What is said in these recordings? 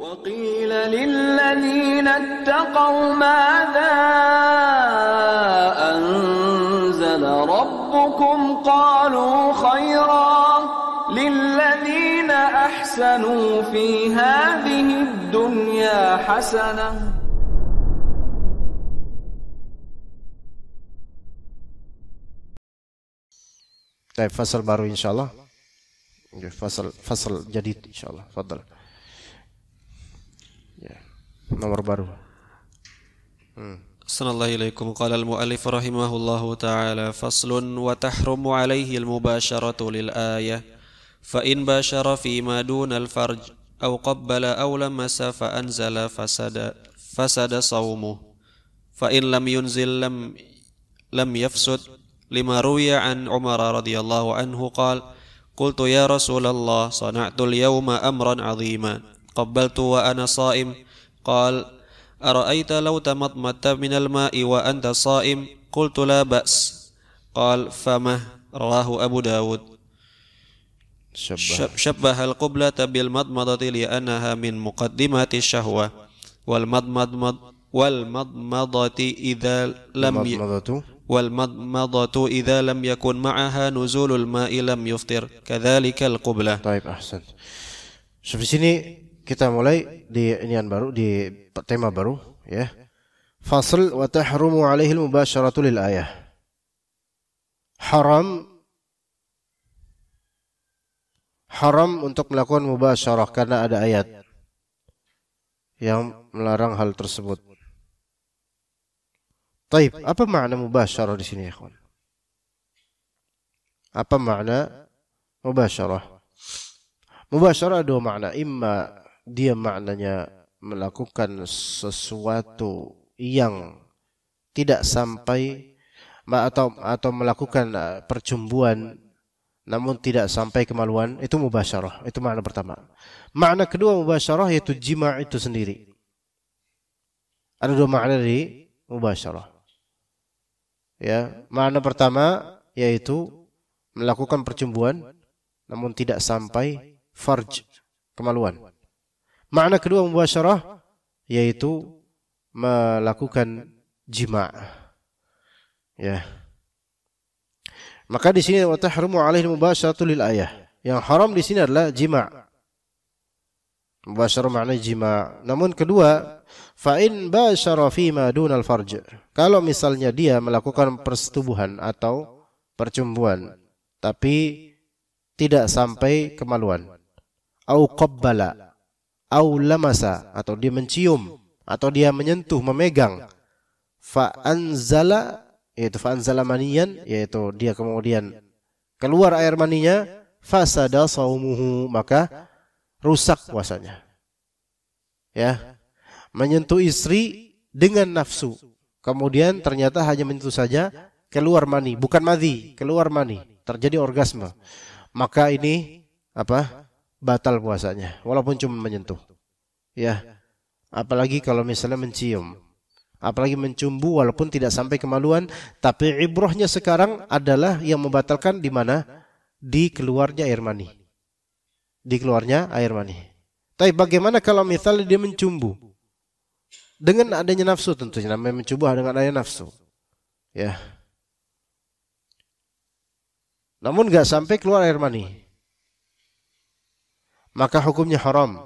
وقيل للذين اتقوا ماذا أنزل ربكم قالوا خيرا للذين أحسنوا في هذه الدنيا حسنة. طيب فصل baru insyaallah. Fasal jadid insyaallah. Fadhal. Ya. Nomor baru. Assalamualaikum ilaikum. Qala al-mu'allif rahimahullahu ta'ala faslun wa tahrumu alayhi al-mubasharatu lil ayah fa in bashara fi ma duna al-farj aw qabbala aw lamasa fa anzala fasada sawmuh fa in lam yunzil lam yafsud lima ruwiya an Umar radhiyallahu anhu qala qultu ya Rasulullah sana'tu al-yawma amran 'azima qabbaltu wa ana sha'im qala ara'aita law tamatmatta min al-ma'i wa anta sha'im qultu la ba's qala famah rawahu Abu Dawud. Syabbaha al-qiblata bil madmadati li'annaha min muqaddimati syahwah wal madmadati idza lam yakun ma'aha nuzulul ma'i lam yuftir kadzalika al-qiblah. Baik, ahsan. Sampai sini kita mulai di inian baru, di tema baru ya. Fasl wa tahrumu alaihi al-mubasharatu lil ayah. Haram untuk melakukan mubasyarah karena ada ayat yang melarang hal tersebut. Taib, apa makna mubasyarah di sini ya kawan? Apa makna mubasyarah? Mubasyarah ada dua makna. Imma dia maknanya melakukan sesuatu yang tidak sampai atau melakukan percumbuan namun tidak sampai kemaluan, itu mubasyarah. Itu makna pertama. Makna kedua mubasyarah yaitu jima' itu sendiri. Ada dua makna dari mubasyarah. Ya, makna pertama yaitu melakukan percumbuan namun tidak sampai farj, kemaluan. Makna kedua mubasyarah yaitu melakukan jima'. Ya. Maka di sini wa tahrumu alaihi mubasyaratu lil ayah. Yang haram di sini adalah jima'. Mubasyarah maknanya jima'. Namun kedua, fa in basyara fi ma dunal farj. Kalau misalnya dia melakukan persetubuhan atau percumbuan tapi tidak sampai kemaluan. Au qabbala, au lamasa, atau dia mencium atau dia menyentuh, memegang. Fa anzala, yaitu fa anzala maniyan, yaitu dia kemudian keluar air maninya, fasada saumuhu, maka rusak puasanya. Ya. Menyentuh istri dengan nafsu, kemudian ternyata hanya menyentuh saja, keluar mani, bukan madhi, keluar mani, terjadi orgasme. Maka ini apa? Batal puasanya walaupun cuma menyentuh. Ya. Apalagi kalau misalnya mencium. Apalagi mencumbu walaupun tidak sampai kemaluan, tapi ibrahnya sekarang adalah yang membatalkan di mana? Di keluarnya air mani. Di keluarnya air mani. Tapi bagaimana kalau misalnya dia mencumbu? Dengan adanya nafsu tentunya, namanya mencumbu dengan adanya nafsu. Ya. Namun enggak sampai keluar air mani. Maka hukumnya haram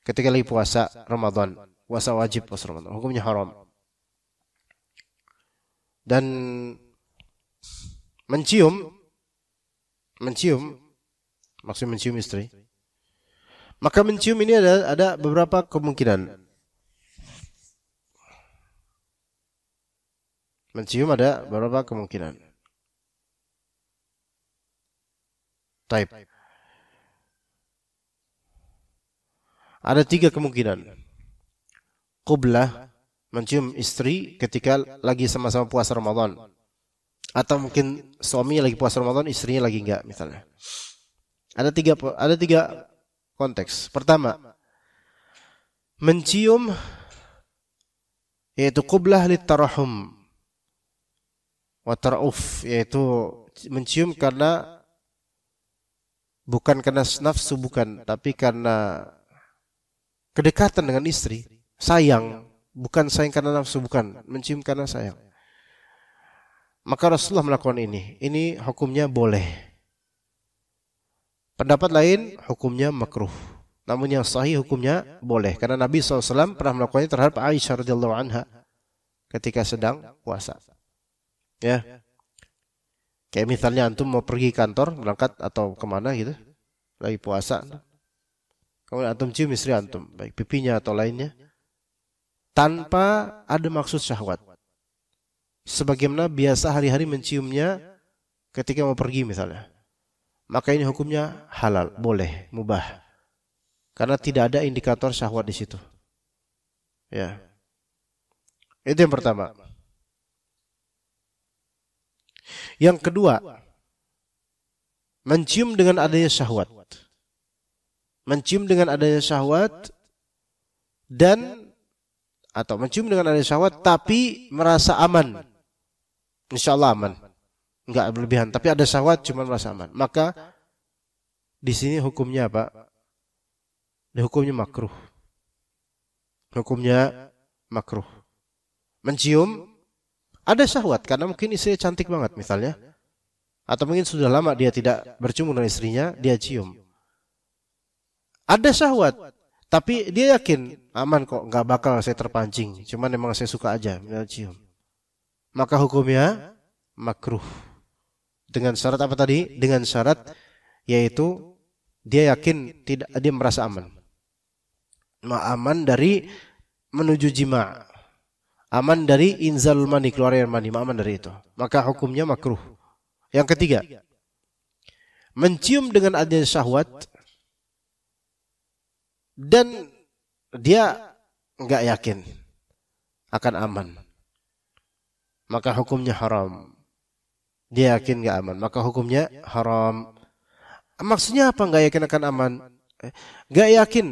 ketika lagi puasa Ramadan, puasa wajib puasa Ramadan, hukumnya haram. Dan mencium, maksudnya mencium istri. Maka mencium ini ada beberapa kemungkinan. Mencium ada beberapa kemungkinan. Taib. Ada 3 kemungkinan. Qublah, mencium istri ketika lagi sama-sama puasa Ramadan. Atau mungkin suami lagi puasa Ramadan, istrinya lagi enggak misalnya. Ada tiga konteks. Pertama, mencium yaitu qublah litarahum wa tar'uf, yaitu mencium bukan karena nafsu, bukan, tapi karena kedekatan dengan istri, sayang, bukan sayang karena nafsu, bukan, mencium karena sayang. Maka Rasulullah melakukan ini. Ini hukumnya boleh. Pendapat lain hukumnya makruh. Namun yang sahih hukumnya boleh. Karena Nabi SAW pernah melakukannya terhadap Aisyah radhiyallahu anha ketika sedang puasa. Ya. Kayak misalnya antum mau pergi kantor, berangkat atau kemana gitu, lagi puasa. Kemudian antum cium istri antum, baik pipinya atau lainnya, tanpa ada maksud syahwat. Sebagaimana biasa hari-hari menciumnya ketika mau pergi misalnya. Maka ini hukumnya halal, boleh, mubah. Karena tidak ada indikator syahwat di situ. Ya. Itu yang pertama. Yang kedua, mencium dengan adanya syahwat. Mencium dengan adanya syahwat dan atau mencium dengan adanya syahwat tapi merasa aman. Insyaallah aman. Enggak berlebihan, tapi ada syahwat cuma merasa aman. Maka di sini hukumnya apa? Hukumnya makruh. Hukumnya makruh. Mencium ada syahwat karena mungkin istrinya cantik banget misalnya. Atau mungkin sudah lama dia tidak bercium dengan istrinya, dia cium. Ada syahwat, tapi dia yakin aman kok, nggak bakal saya terpancing. Cuman memang saya suka aja cium. Maka hukumnya makruh. Dengan syarat apa tadi? Dengan syarat yaitu dia yakin tidak, dia merasa aman. Aman dari menuju jima'. Aman dari inzalul mani, keluar air mani, aman dari itu. Maka hukumnya makruh. Yang ketiga, mencium dengan adanya syahwat dan dia enggak yakin akan aman. Maka hukumnya haram. Dia yakin enggak aman, maka hukumnya haram. Maksudnya apa enggak yakin akan aman? Enggak yakin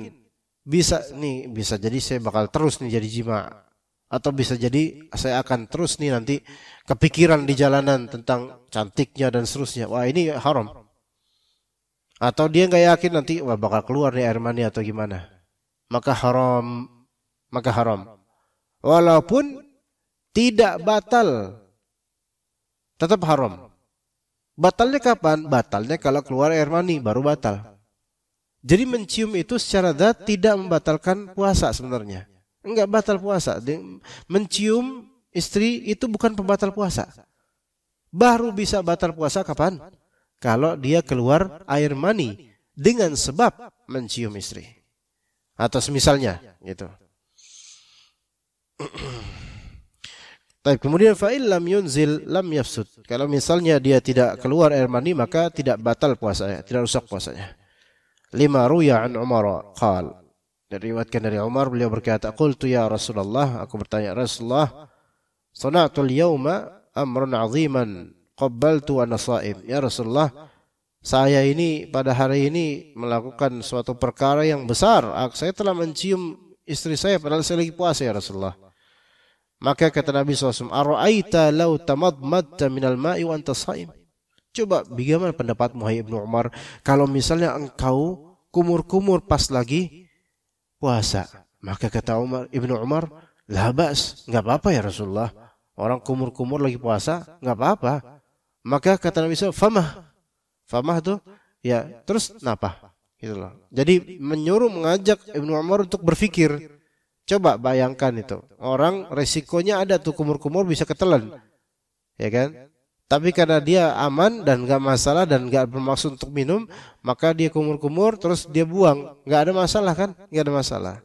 bisa jadi saya bakal terus nih jadi jima'. Atau bisa jadi saya akan terus nih nanti kepikiran di jalanan tentang cantiknya dan seterusnya. Wah ini haram. Atau dia nggak yakin nanti wah bakal keluar nih air mani atau gimana. Maka haram. Maka haram. Walaupun tidak batal. Tetap haram. Batalnya kapan? Batalnya kalau keluar air mani baru batal. Jadi mencium itu secara zat tidak membatalkan puasa sebenarnya. Enggak batal puasa. Mencium istri itu bukan pembatal puasa. Baru bisa batal puasa kapan? Kalau dia keluar air mani dengan sebab mencium istri. Atau semisalnya gitu. Tapi kemudian fa'il lam yunzil lam yafsud. Kalau misalnya dia tidak keluar air mani maka tidak batal puasanya, tidak rusak puasanya. Lima ruya an Umar qala. Diriwayatkan dari Umar, beliau berkata, "Qultu ya Rasulullah," aku bertanya, "Rasulullah, sana'tul yawma amran 'aziman, qabbaltu wa ana sha'im." Ya Rasulullah, saya ini pada hari ini melakukan suatu perkara yang besar. Saya telah mencium istri saya padahal saya lagi puasa ya Rasulullah. Maka kata Nabi SAW, "Ara'aita law tamadmadta minal ma'i wa anta sha'im?" Coba bagaimana pendapatmu hai Ibnu Umar kalau misalnya engkau kumur-kumur pas lagi puasa. Maka kata Ibnu Umar, "La ba's, enggak apa-apa ya Rasulullah. Orang kumur-kumur lagi puasa, enggak apa-apa." Maka kata Nabi SAW, "Famah tuh ya, terus napa?" Gitu loh. Jadi mengajak Ibnu Umar untuk berpikir. Coba bayangkan itu. Orang resikonya ada tuh kumur-kumur bisa ketelan. Ya kan? Tapi karena dia aman dan enggak masalah dan enggak bermaksud untuk minum, maka dia kumur-kumur terus dia buang. Enggak ada masalah kan? Enggak ada masalah.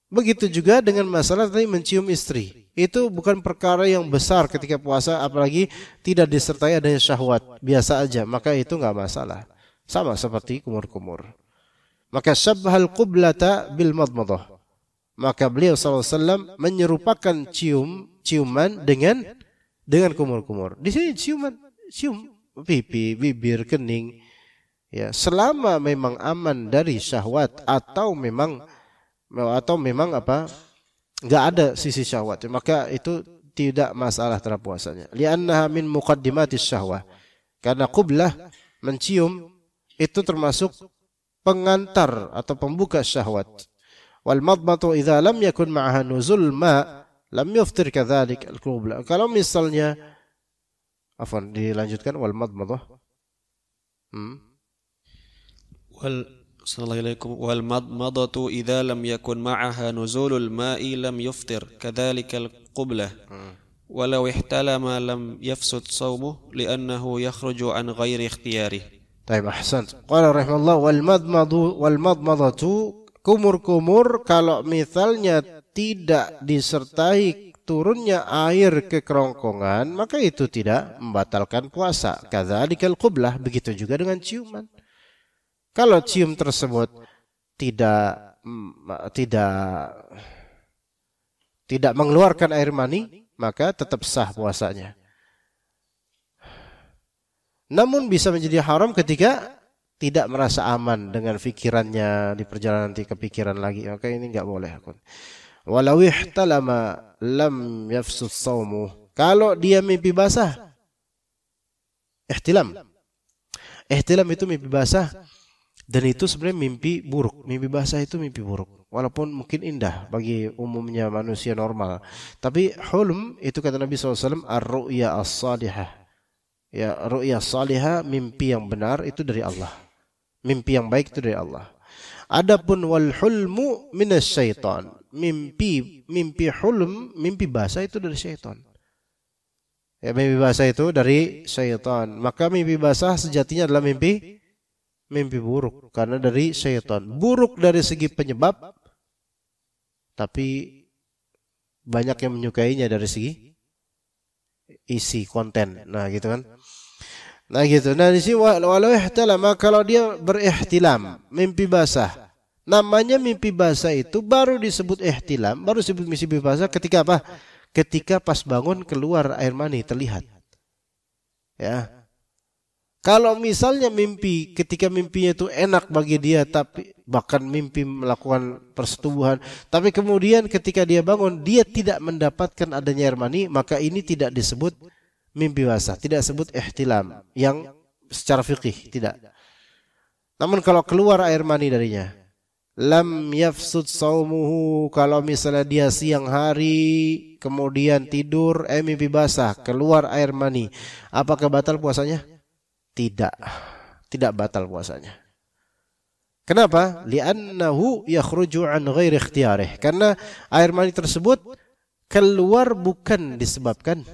Begitu juga dengan masalah tadi mencium istri. Itu bukan perkara yang besar ketika puasa, apalagi tidak disertai adanya syahwat. Biasa aja, maka itu enggak masalah. Sama seperti kumur-kumur. Maka syabbahal qublata bil madmadah. Maka beliau SAW menyerupakan ciuman dengan kumur-kumur. Di sini cium pipi, bibir, kening. Ya, selama memang aman dari syahwat atau memang apa? Enggak ada sisi syahwat, maka itu tidak masalah terhadap puasanya. Li'annaha min muqaddimatis syahwah. Karena qublah mencium itu termasuk pengantar atau pembuka syahwat. Wal madmatu idza lam yakun ma'aha nuzul ma lam yuftir kadzalik al-qubla. Kalau misalnya dilanjutkan wal madmadah. Assalamualaikum. Wal madmadatu idza lam yakun ma'aha nuzulul ma'i lam yuftir kadzalika al-qublah. Walau ihtalama lam yafsud shaumuhu li'annahu yakhruju an ghairi ikhtiyarihi. Baik, ahsant. Qala rahimahullah wal madmadatu kumur-kumur kalau misalnya tidak disertai turunnya air ke kerongkongan, maka itu tidak membatalkan puasa. Kadzalikal qublah, begitu juga dengan ciuman. Kalau cium tersebut tidak mengeluarkan air mani, maka tetap sah puasanya. Namun bisa menjadi haram ketika tidak merasa aman dengan pikirannya di perjalanan, nanti kepikiran lagi, maka ini enggak boleh. Walau ihtalama lam yafsud shaumu. Kalau dia mimpi basah, ihtilam itu mimpi basah, dan itu sebenarnya mimpi buruk. Mimpi basah itu mimpi buruk, walaupun mungkin indah bagi umumnya manusia normal. Tapi hulm itu kata Nabi SAW, ar-ru'ya as-salihah. Ya, ru'ya salihah, mimpi yang benar itu dari Allah. Mimpi yang baik itu dari Allah. Adapun wal hulmu minasyaitan. Mimpi hulm, mimpi basah itu dari syaitan. Ya, mimpi basah itu dari syaitan. Maka mimpi basah sejatinya adalah mimpi buruk karena dari syaitan. Buruk dari segi penyebab, tapi banyak yang menyukainya dari segi isi konten. Nah, gitu kan. Nah, gitu. Nah, di sini walau ihtalama, kalau dia berihtilam, mimpi basah. Namanya mimpi basah itu baru disebut ihtilam, baru disebut mimpi basah ketika apa? Ketika pas bangun keluar air mani terlihat. Ya. Kalau misalnya mimpi, ketika mimpinya itu enak bagi dia, tapi bahkan mimpi melakukan persetubuhan, tapi kemudian ketika dia bangun dia tidak mendapatkan adanya air mani, maka ini tidak disebut mimpi basah, tidak disebut ihtilam yang secara fikih, tidak. Namun kalau keluar air mani darinya, lam yafsud shaumuhu, kalau misalnya dia siang hari kemudian tidur mimpi basah, keluar air mani, apakah batal puasanya? Tidak batal puasanya. Kenapa? Li'annahu yakhruju an ghairi ikhtiyarih. Karena air mani tersebut keluar bukan disebabkan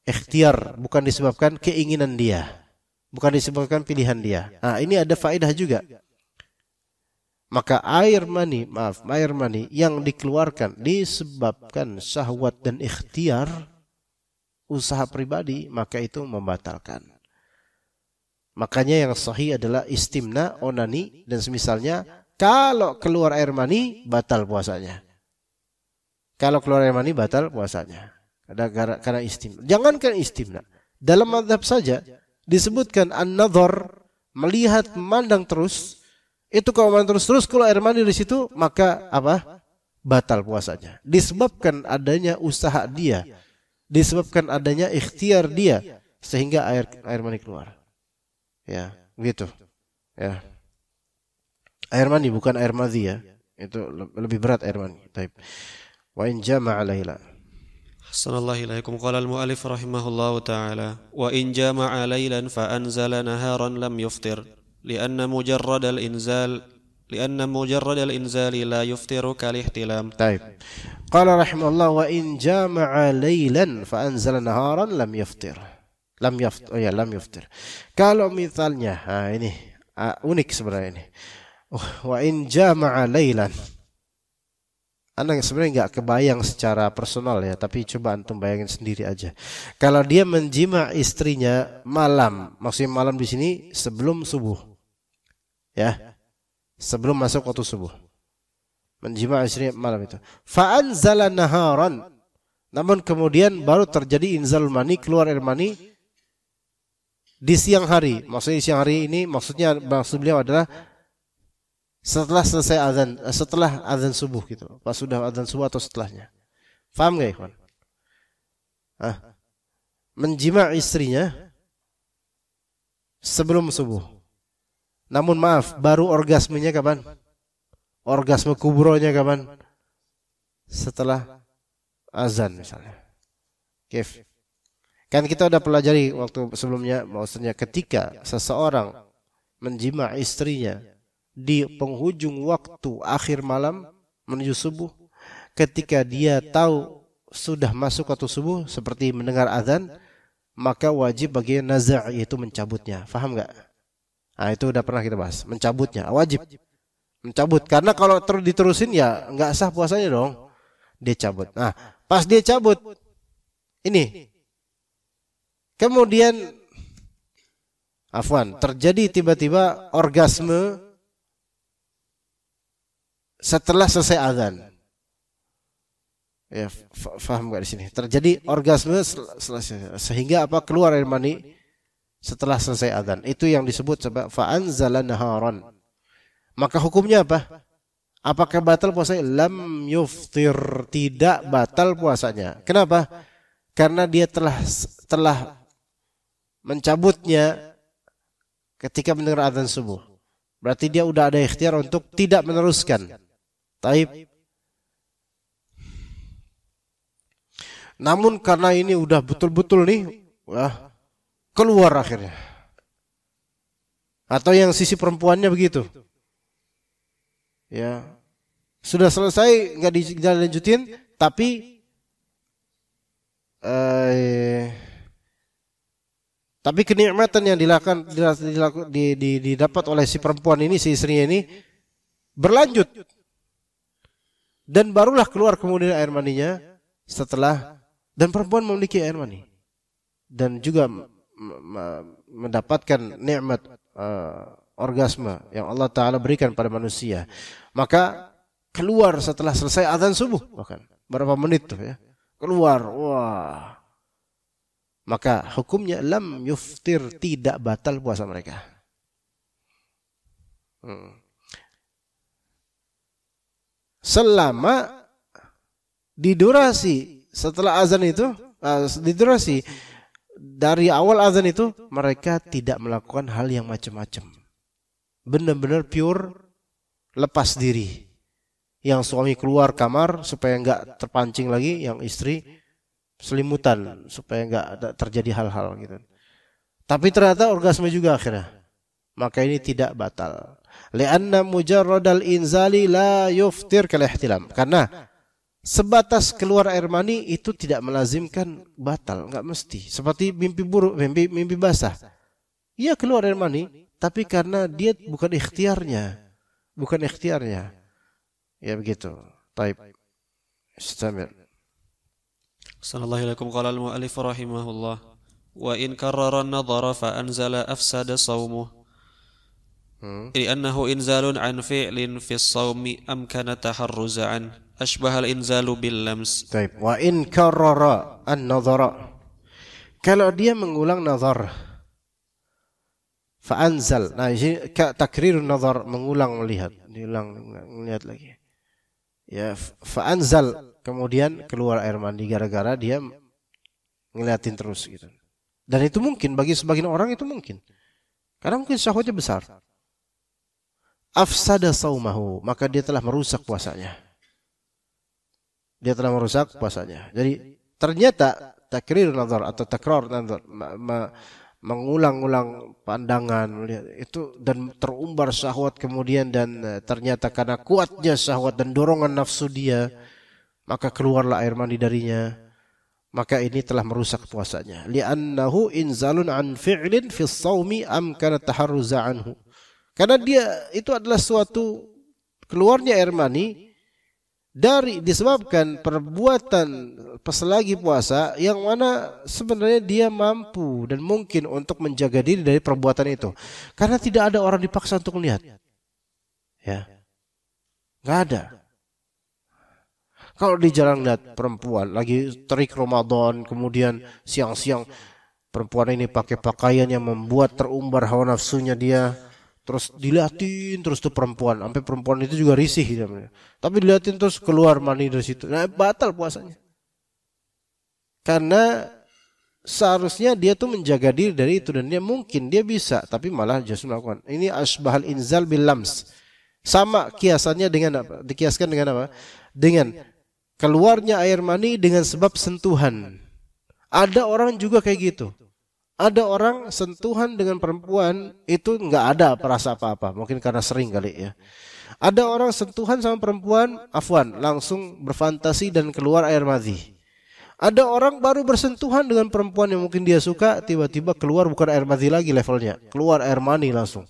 ikhtiar, bukan disebabkan keinginan dia, bukan disebabkan pilihan dia. Nah, ini ada faedah juga. Maka air mani yang dikeluarkan disebabkan syahwat dan ikhtiar, usaha pribadi, maka itu membatalkan. Makanya yang sahih adalah istimna, onani dan semisalnya. Kalau keluar air mani batal puasanya. Kalau keluar air mani batal puasanya. Karena istimna. Jangankan istimna, dalam mazhab saja disebutkan an-nadhar, melihat, memandang terus. Itu kalau memandang terus kalau air mani di situ, maka apa? Batal puasanya. Disebabkan adanya usaha dia, disebabkan adanya ikhtiar dia sehingga air mani keluar. Ya, gitu. Ya. Air mani bukan air madhi ya. Itu lebih berat air mani. Baik. Wa in jama'a laila. Sallallahu alaikum. Qala al-mu'allif rahimahullahu ta'ala, wa in jama'a lailan fa anzala naharan lam yuftir lianna mujarrad al-inzal la yuftiru kal ihtilam. Baik. Qala rahimahullah wa in jama'a lailan fa anzala naharan lam yuftir. Lam yuftir. Kalau misalnya, ini unik sebenarnya ini. Wa in jama'a lailan. Anda sebenarnya enggak kebayang secara personal ya, tapi coba antum bayangin sendiri aja. Kalau dia menjima istrinya malam, maksudnya malam di sini sebelum subuh. Ya. Sebelum masuk waktu subuh. Menjima istrinya malam itu. Fa anzala naharan. Namun kemudian baru terjadi inzalul mani, keluar air mani di siang hari. Maksudnya siang hari ini maksud beliau adalah setelah selesai azan, setelah azan subuh gitu. Pas sudah azan subuh atau setelahnya. Paham enggak, ikhwan? Menjima istrinya sebelum subuh. Namun maaf, baru orgasmenya kapan? orgasme kubronya kapan? Setelah azan misalnya. Kif. Kan kita udah pelajari waktu sebelumnya bahwasanya ketika seseorang menjima istrinya di penghujung waktu akhir malam menuju subuh, ketika dia tahu sudah masuk waktu subuh seperti mendengar azan, maka wajib bagi naza' yaitu mencabutnya. Faham enggak? Nah, itu udah pernah kita bahas. Mencabutnya wajib. Mencabut karena kalau terus diterusin ya enggak sah puasanya dong. Dia cabut. Nah, pas dia cabut ini kemudian terjadi tiba-tiba orgasme setelah selesai azan. Ya, faham enggak di sini? Terjadi orgasme sehingga apa? Keluar air mani setelah selesai azan. Itu yang disebut sebab fa'anzala naharan. Maka hukumnya apa? Apakah batal puasanya? Lam yuftir, tidak batal puasanya. Kenapa? Karena dia telah mencabutnya ketika mendengar azan subuh. Berarti dia udah ada ikhtiar untuk tidak meneruskan. Taib. Namun karena ini udah betul-betul nih, wah, keluar akhirnya. Atau yang sisi perempuannya begitu. Ya. Sudah selesai, enggak dilanjutin, tapi kenikmatan yang didapat oleh si perempuan ini, si istrinya ini berlanjut. Dan barulah keluar kemudian air maninya setelah, dan perempuan memiliki air mani dan juga mendapatkan nikmat orgasme yang Allah Ta'ala berikan pada manusia. Maka keluar setelah selesai azan subuh, bahkan berapa menit tuh ya, keluar, wah. Maka hukumnya lam yuftir, tidak batal puasa mereka. Selama di durasi setelah azan itu, di durasi dari awal azan itu mereka tidak melakukan hal yang macam-macam. Benar-benar pure lepas diri. Yang suami keluar kamar supaya enggak terpancing lagi, yang istri selimutan supaya enggak terjadi hal-hal gitu. Tapi ternyata orgasme juga akhirnya. Maka ini tidak batal. Li'anna mujarradal inzali la yuftir kal ihtilam. Karena sebatas keluar air mani itu tidak melazimkan batal, enggak mesti. Seperti mimpi buruk, mimpi basah. Ia keluar air mani, tapi karena dia bukan ikhtiarnya. Ya begitu. Taib. Istamir. Sallallahu alaikum qala al-mu'allif rahimahullah. Wa in karrara an-nadhara fa anzala afsada sawmuh. لأنه إنزال عن فعل في الصوم أمكن تحرز عنه أشبه الإنزال باللمس. طيب. وإن كرر النظر, kalau dia mengulang nazar, fa'anzal, nah ini takrir nazar, mengulang melihat, melihat lagi. Ya, fa'anzal, kemudian keluar air mandi gara-gara dia ngeliatin terus gitu. Dan itu mungkin bagi sebagian orang, itu mungkin. Karena mungkin syahwatnya besar. Afsada saumahu, maka dia telah merusak puasanya. Jadi ternyata takrir nazar atau takrar nazar, mengulang-ulang pandangan itu dan terumbar syahwat kemudian, dan ternyata karena kuatnya syahwat dan dorongan nafsu dia, maka keluarlah air mani darinya. Maka ini telah merusak puasanya. Li'annahu inzalun an fi'lin fi shaumi amkana taharruza anhu. Karena dia itu adalah suatu keluarnya air mani disebabkan perbuatan selagi puasa yang mana sebenarnya dia mampu dan mungkin untuk menjaga diri dari perbuatan itu. Karena tidak ada orang dipaksa untuk melihat. Ya. Enggak ada. Kalau di jalan lihat perempuan lagi terik Ramadan, kemudian siang-siang perempuan ini pakai pakaian yang membuat terumbar hawa nafsunya dia, terus dilihatin terus tuh perempuan, sampai perempuan itu juga risih gitu. Tapi dilihatin terus keluar mani dari situ. Nah, batal puasanya. Karena seharusnya dia tuh menjaga diri dari itu, dan dia mungkin dia bisa, tapi malah justru melakukan. Ini asbahal inzal bil lams. Sama kiasannya dengan apa? Dikiaskan dengan apa? Dengan keluarnya air mani dengan sebab sentuhan. Ada orang juga kayak gitu. Ada orang sentuhan dengan perempuan itu nggak ada perasa apa-apa. Mungkin karena sering kali ya. Ada orang sentuhan sama perempuan, afwan, langsung berfantasi dan keluar air mani. Ada orang baru bersentuhan dengan perempuan yang mungkin dia suka, tiba-tiba keluar bukan air mani lagi levelnya, keluar air mani langsung.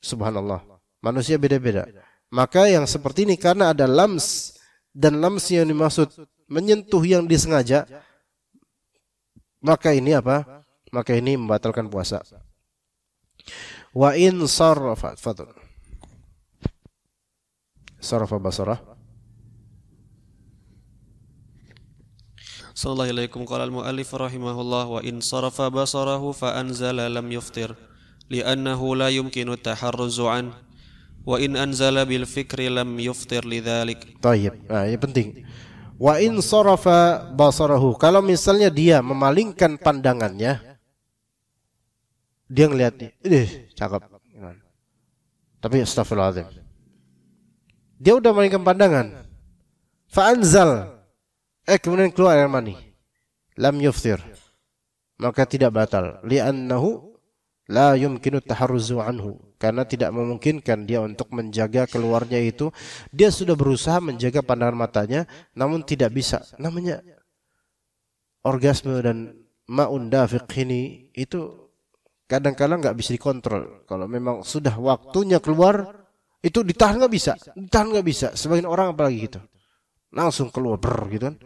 Subhanallah. Manusia beda-beda. Maka yang seperti ini karena ada lams, dan lams yang dimaksud menyentuh yang disengaja, maka ini apa? Maka ini membatalkan puasa. Wa in sarrafa, fadl. Sarrafa basarah. Sallallahu alaikum qala al-muallif rahimahullah wa in sarafa basarahu fa anzala lam yuftir li'annahu la yumkinu at-taharruzu an wa in anzala bil fikri lam yuftir lidzalik. Tayyib. Nah, ini penting. Wa in sarafa basarahu, kalau misalnya dia memalingkan pandangannya, dia ngelihat nih, cakep. Tapi astagfirullahaladzim, dia udah memalingkan pandangan. Fa anzal, kemudian keluar air mani, lam yuftir, maka tidak batal. Li'annahu la yumkinu taharruzu anhu, karena tidak memungkinkan dia untuk menjaga keluarnya itu. Dia sudah berusaha menjaga pandangan matanya, namun tidak bisa. Namanya orgasme dan ma'un dafiq ini itu kadang-kadang nggak bisa dikontrol. Kalau memang sudah waktunya keluar, itu ditahan nggak bisa. Sebagian orang apalagi gitu, langsung keluar gitu kan.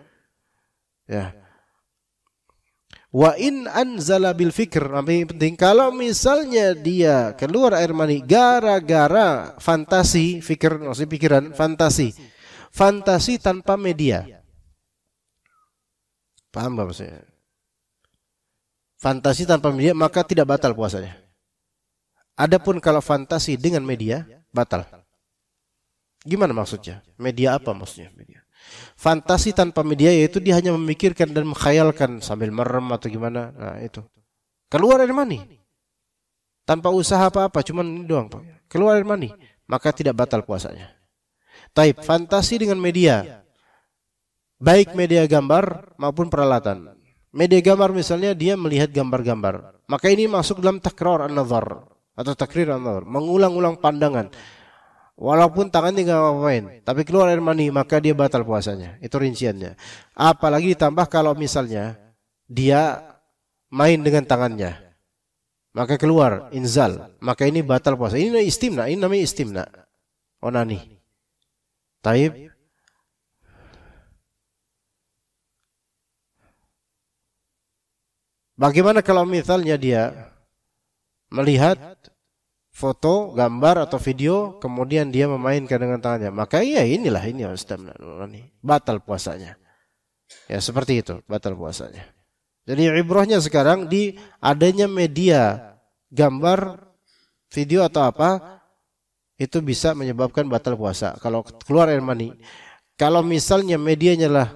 Ya. Wa in anzala bil fikr, lebih penting kalau misalnya dia keluar air mani gara-gara fantasi, fikir maksudnya pikiran, fantasi tanpa media. Paham enggak maksudnya? Fantasi tanpa media maka tidak batal puasanya. Adapun kalau fantasi dengan media batal. Gimana maksudnya? Media apa maksudnya? Media. Fantasi tanpa media yaitu dia hanya memikirkan dan menghayalkan sambil merem atau gimana. Nah, itu. Keluar air mani. Tanpa usaha apa-apa, cuman ini doang, Pak. Keluar air mani, maka tidak batal puasanya. Taib, fantasi dengan media. Baik media gambar maupun peralatan. Media gambar misalnya dia melihat gambar-gambar. Maka ini masuk dalam takrar an-nazar atau takrir an-nazar, mengulang-ulang pandangan. Walaupun tangannya nggak ngapain, tapi keluar air mani, maka dia batal puasanya. Itu rinciannya. Apalagi ditambah kalau misalnya dia main dengan tangannya, maka keluar inzal, maka ini batal puasa. Ini namanya istimna, onani. Taib. Bagaimana kalau misalnya dia melihat foto, gambar atau video, kemudian dia memainkan dengan tangannya, maka iya ini istimna onani, batal puasanya. Ya seperti itu, batal puasanya. Jadi ibrahnya sekarang di adanya media gambar, video atau apa, itu bisa menyebabkan batal puasa kalau keluar air mani. Kalau misalnya medianya lah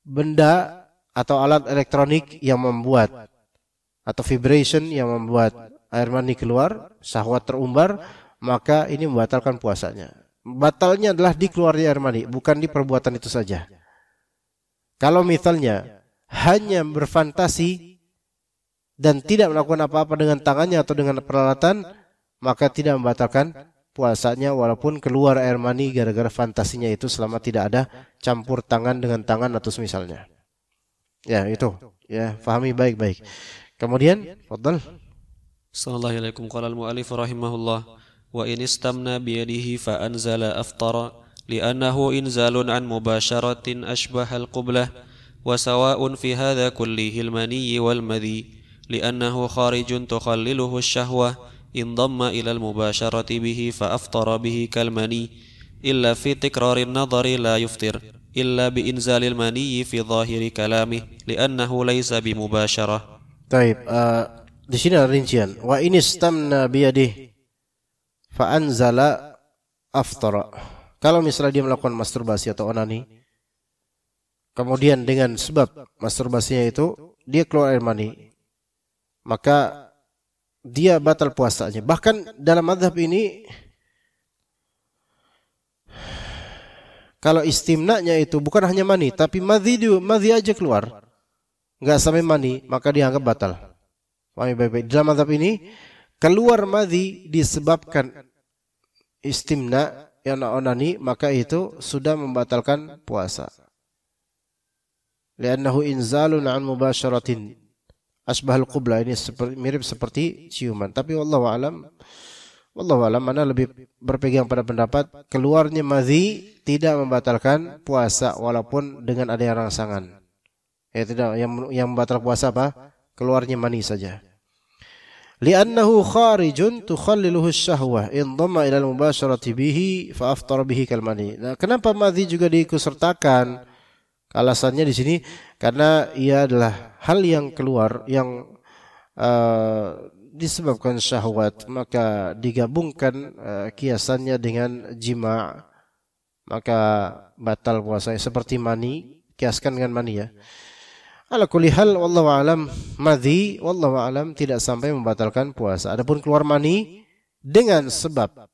benda atau alat elektronik yang membuat atau vibration yang membuat air mani keluar, syahwat terumbar, maka ini membatalkan puasanya. Batalnya adalah di keluarnya air mani, bukan di perbuatan itu saja. Kalau misalnya hanya berfantasi dan tidak melakukan apa-apa dengan tangannya atau dengan peralatan, maka tidak membatalkan puasanya walaupun keluar air mani gara-gara fantasinya itu, selama tidak ada campur tangan dengan tangan atau semisalnya. Ya itu, ya fahami baik-baik. Kemudian, fadhal. Sallallahu alaikum qala al-mu'allif rahimahullah wa in istamna bi yadihi fa anzala aftara li'annahu inzalun an mubasharatin ashbaha al-qublah wa sawa'un fi hadha kullihi al-mani wal madhi li'annahu kharijun tukhalliluhu ash-shahwah in dhamma ila al-mubasharati bihi fa aftara bihi kal-mani illa fi tikrari an-nadhari la yuftir illa bi inzalil mani fi dhahiri kalamih li'annahu laysa bi mubasharah. Taib, di sini ada rincian. Wa in istamna biyadihi fa anzala aftara. Kalau misalnya dia melakukan masturbasi atau onani, kemudian dengan sebab masturbasinya itu dia keluar air mani, maka dia batal puasanya. Bahkan dalam mazhab ini Kalau istimnanya itu bukan hanya mani, tapi madhi aja keluar, nggak sampai mani, maka dianggap batal. Pahami baik-baik. Dalam mazhab ini, keluar madhi disebabkan istimna yang onani, maka itu sudah membatalkan puasa. Li'annahu inzalun an mubasharatin asbahal qubla, ini mirip seperti ciuman. Tapi wallahu alam mana lebih berpegang pada pendapat keluarnya madhi tidak membatalkan puasa walaupun dengan adanya rangsangan. Ya tidak, yang membatal puasa apa? Keluarnya mani saja. Li'annahu kharijun tukhalliluhu syahwah in dhamma ila al-mubasharati bihi fa aftara bihi kal mani. Nah, kenapa madhi juga diikutsertakan? Alasannya di sini karena ia adalah hal yang keluar yang disebabkan syahwat, maka digabungkan kiasannya dengan jima, maka batal puasanya seperti mani, kiaskan dengan mani ya. Ala kulli hal wallahu alam, madhi wallahu alam tidak sampai membatalkan puasa. Adapun keluar mani dengan sebab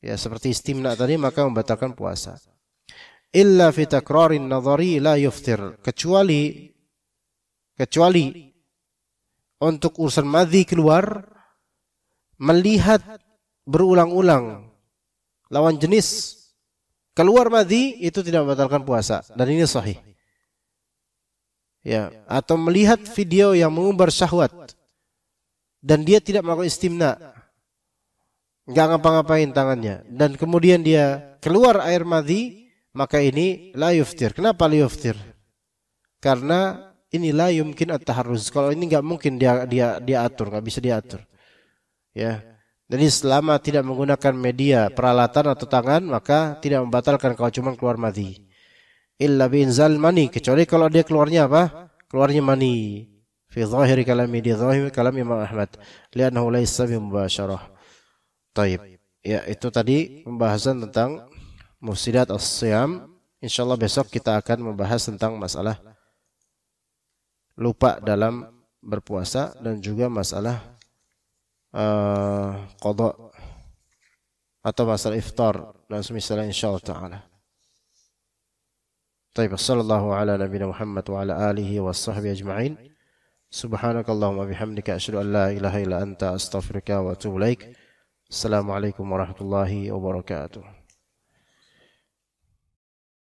ya seperti istimna tadi, maka membatalkan puasa. Illa fi takrarin nadhari la yuftir, kecuali untuk urusan madhi keluar, melihat berulang-ulang lawan jenis keluar madhi itu tidak membatalkan puasa, dan ini sahih. Ya, atau melihat video yang mengumbar syahwat dan dia tidak melakukan istimna, enggak ngapa-ngapain tangannya, dan kemudian dia keluar air madhi, maka ini la yuftir. Kenapa la yuftir? Karena ini la yumkin at-taharruz. Kalau ini enggak mungkin dia atur, enggak bisa diatur. Ya. Jadi selama tidak menggunakan media, peralatan atau tangan, maka tidak membatalkan kalau cuma keluar madhi. Illa bi inzal mani, kecuali kalau dia keluarnya apa? Keluarnya mani. Fi zahiri kalami, di zahiri kalam Imam Ahmad. Li'annahu laysa bi mubasyarah. Taib. Ya, itu tadi pembahasan tentang mufsidat as-siyam. Insyaallah besok kita akan membahas tentang masalah lupa dalam berpuasa dan juga masalah qada atau masalah iftar dan semisalnya insyaallah taala. Baik, sallallahu ala nabiyina Muhammad wa ala alihi washabbihi ajma'in. Subhanakallahumma bihamdika asyhadu an la ilaha illa anta astaghfiruka wa atubu ilaik. Assalamualaikum warahmatullahi wabarakatuh.